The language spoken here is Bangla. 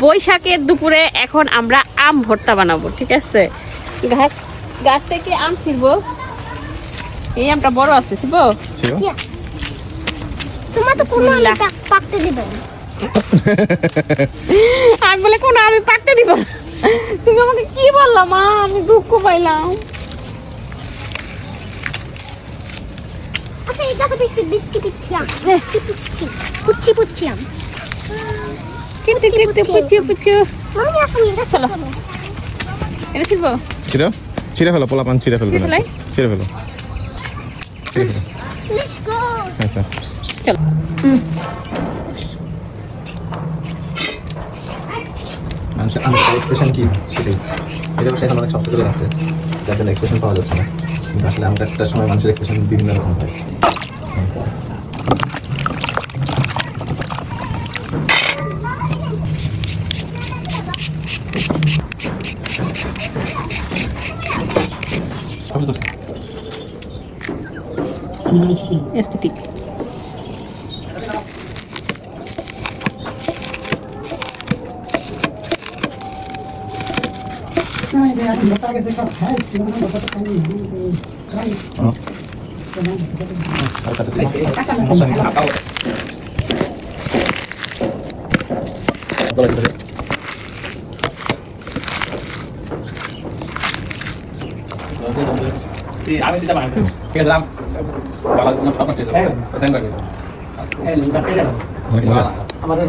বৈশাখের দুপুরে এখন আমরা আম ভর্তা বানাবো, ঠিক আছে? গাছ থেকে আম ছিড়বো। এই আমটা বড় আছে, ছিড়বো। তোমার তো কোনো পাকতে দিবে না। আমি বলে কোন আমি পাকতে দিব? তুমি আমাকে কি বললা মা? আমি দুঃখ পাইলাম। আচ্ছা এই গাছে বিচ্ছি বিচ্ছি আম, বিচ্ছি বিচ্ছি পুচ্ছি পুচ্ছি আম, কিনতে কিনতে পুচু পুচু। মামি এখন এটা চলো এটা ছিড়বো। ছিঁড়ে ফেলো, পোলাপান ছিঁড়ে ফেলবে না। ছিঁড়ে ফেলো। Let's go. আচ্ছা চলো। মানুষের এক্সপ্রেশন কি সেটাই, এটা অবশ্যই এখন অনেক শক্ত করে আছে, যার জন্য এক্সপ্রেশন পাওয়া যাচ্ছে না। কিন্তু আসলে আমরা একটা সময় মানুষের এক্সপ্রেশন বিভিন্ন রকম হয়। এস্থেটিক। আমি দিতে পারবো ঠিক আছে বাবা তোমার স্বপ্ন ছিল অনেক মজা। আমাদের